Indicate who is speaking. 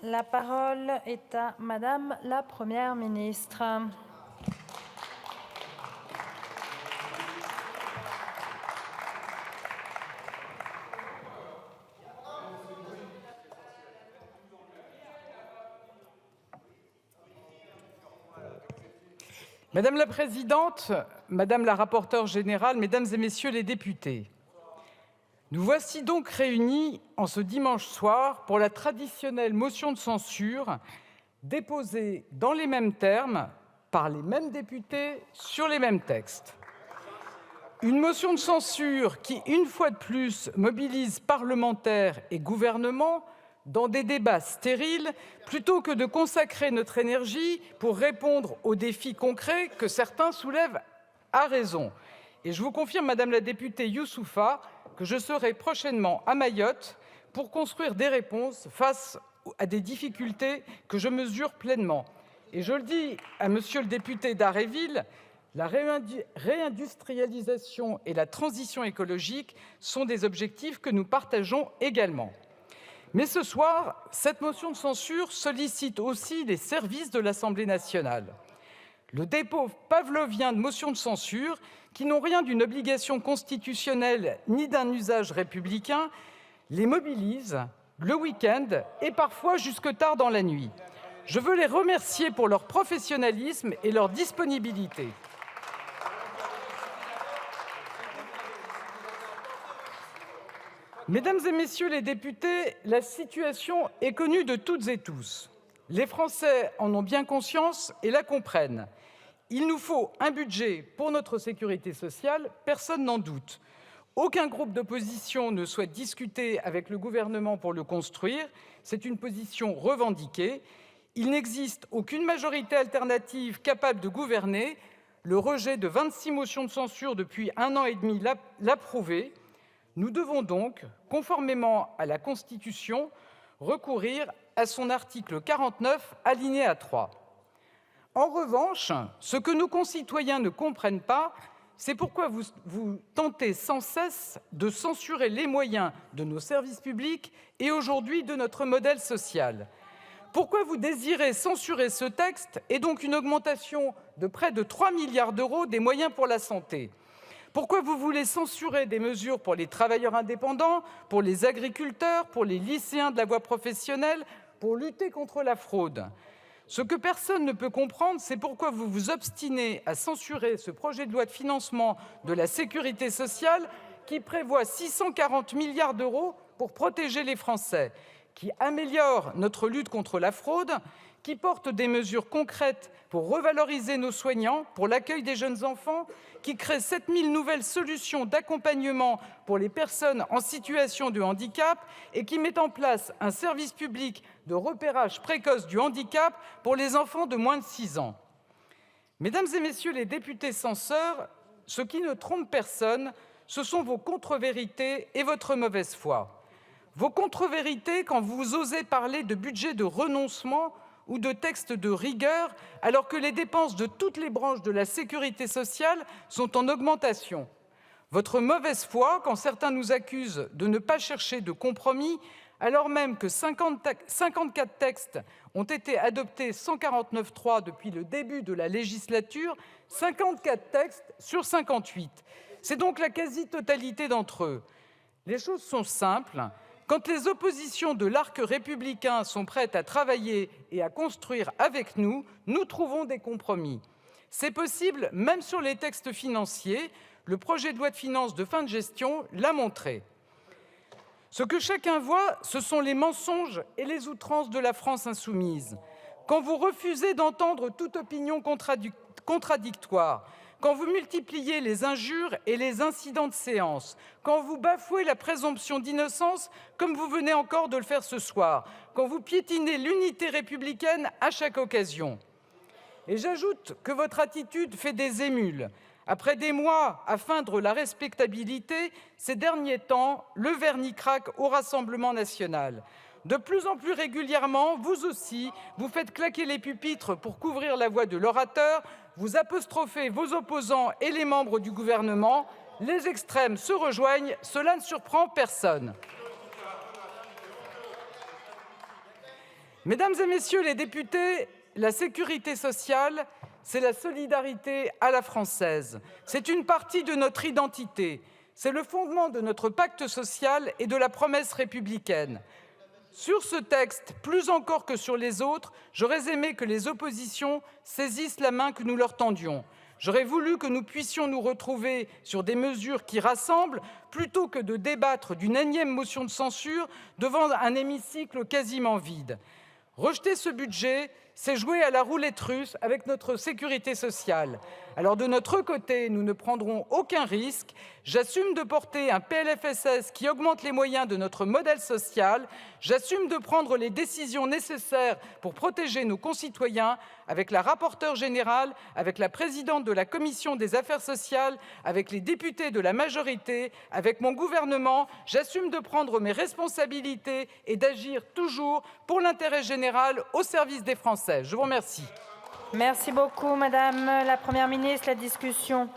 Speaker 1: La parole est à Madame la Première ministre.
Speaker 2: Madame la présidente, madame la rapporteure générale, mesdames et messieurs les députés, nous voici donc réunis en ce dimanche soir pour la traditionnelle motion de censure déposée dans les mêmes termes par les mêmes députés sur les mêmes textes. Une motion de censure qui, une fois de plus, mobilise parlementaires et gouvernement dans des débats stériles, plutôt que de consacrer notre énergie pour répondre aux défis concrets que certains soulèvent à raison. Et je vous confirme, madame la députée Youssoufa, que je serai prochainement à Mayotte pour construire des réponses face à des difficultés que je mesure pleinement. Et je le dis à monsieur le député d'Aréville, la réindustrialisation et la transition écologique sont des objectifs que nous partageons également. Mais ce soir, cette motion de censure sollicite aussi les services de l'Assemblée nationale. Le dépôt pavlovien de motions de censure, qui n'ont rien d'une obligation constitutionnelle ni d'un usage républicain, les mobilise le week-end et parfois jusque tard dans la nuit. Je veux les remercier pour leur professionnalisme et leur disponibilité. Mesdames et messieurs les députés, la situation est connue de toutes et tous. Les Français en ont bien conscience et la comprennent. Il nous faut un budget pour notre sécurité sociale, personne n'en doute. Aucun groupe d'opposition ne souhaite discuter avec le gouvernement pour le construire, c'est une position revendiquée. Il n'existe aucune majorité alternative capable de gouverner. Le rejet de 26 motions de censure depuis 1 an et demi l'a prouvé. Nous devons donc, conformément à la Constitution, recourir à son article 49, alinéa 3. En revanche, ce que nos concitoyens ne comprennent pas, c'est pourquoi vous tentez sans cesse de censurer les moyens de nos services publics et aujourd'hui de notre modèle social. Pourquoi vous désirez censurer ce texte et donc une augmentation de près de 3 milliards d'euros des moyens pour la santé ? Pourquoi vous voulez censurer des mesures pour les travailleurs indépendants, pour les agriculteurs, pour les lycéens de la voie professionnelle, pour lutter contre la fraude ? Ce que personne ne peut comprendre, c'est pourquoi vous vous obstinez à censurer ce projet de loi de financement de la sécurité sociale qui prévoit 640 milliards d'euros pour protéger les Français, qui améliore notre lutte contre la fraude, qui porte des mesures concrètes pour revaloriser nos soignants, pour l'accueil des jeunes enfants, qui crée 7 000 nouvelles solutions d'accompagnement pour les personnes en situation de handicap et qui met en place un service public de repérage précoce du handicap pour les enfants de moins de 6 ans. Mesdames et messieurs les députés censeurs, ce qui ne trompe personne, ce sont vos contre-vérités et votre mauvaise foi. Vos contre-vérités quand vous osez parler de budget de renoncement ou de textes de rigueur, alors que les dépenses de toutes les branches de la sécurité sociale sont en augmentation. Votre mauvaise foi quand certains nous accusent de ne pas chercher de compromis, alors même que 54 textes ont été adoptés sans 49.3 depuis le début de la législature, 54 textes sur 58. C'est donc la quasi-totalité d'entre eux. Les choses sont simples. Quand les oppositions de l'arc républicain sont prêtes à travailler et à construire avec nous, nous trouvons des compromis. C'est possible même sur les textes financiers. Le projet de loi de finances de fin de gestion l'a montré. Ce que chacun voit, ce sont les mensonges et les outrances de la France insoumise. Quand vous refusez d'entendre toute opinion contradictoire, quand vous multipliez les injures et les incidents de séance, quand vous bafouez la présomption d'innocence, comme vous venez encore de le faire ce soir, quand vous piétinez l'unité républicaine à chaque occasion. Et j'ajoute que votre attitude fait des émules. Après des mois à feindre la respectabilité, ces derniers temps, le vernis craque au Rassemblement national. De plus en plus régulièrement, vous aussi, vous faites claquer les pupitres pour couvrir la voix de l'orateur, vous apostrophez vos opposants et les membres du gouvernement. Les extrêmes se rejoignent, cela ne surprend personne. Mesdames et messieurs les députés, la sécurité sociale, c'est la solidarité à la française. C'est une partie de notre identité. C'est le fondement de notre pacte social et de la promesse républicaine. Sur ce texte, plus encore que sur les autres, j'aurais aimé que les oppositions saisissent la main que nous leur tendions. J'aurais voulu que nous puissions nous retrouver sur des mesures qui rassemblent, plutôt que de débattre d'une énième motion de censure devant un hémicycle quasiment vide. Rejeter ce budget, c'est jouer à la roulette russe avec notre sécurité sociale. Alors de notre côté, nous ne prendrons aucun risque. J'assume de porter un PLFSS qui augmente les moyens de notre modèle social. J'assume de prendre les décisions nécessaires pour protéger nos concitoyens avec la rapporteure générale, avec la présidente de la commission des affaires sociales, avec les députés de la majorité, avec mon gouvernement. J'assume de prendre mes responsabilités et d'agir toujours pour l'intérêt général au service des Français. Je vous remercie.
Speaker 1: Merci beaucoup, Madame la Première ministre. La discussion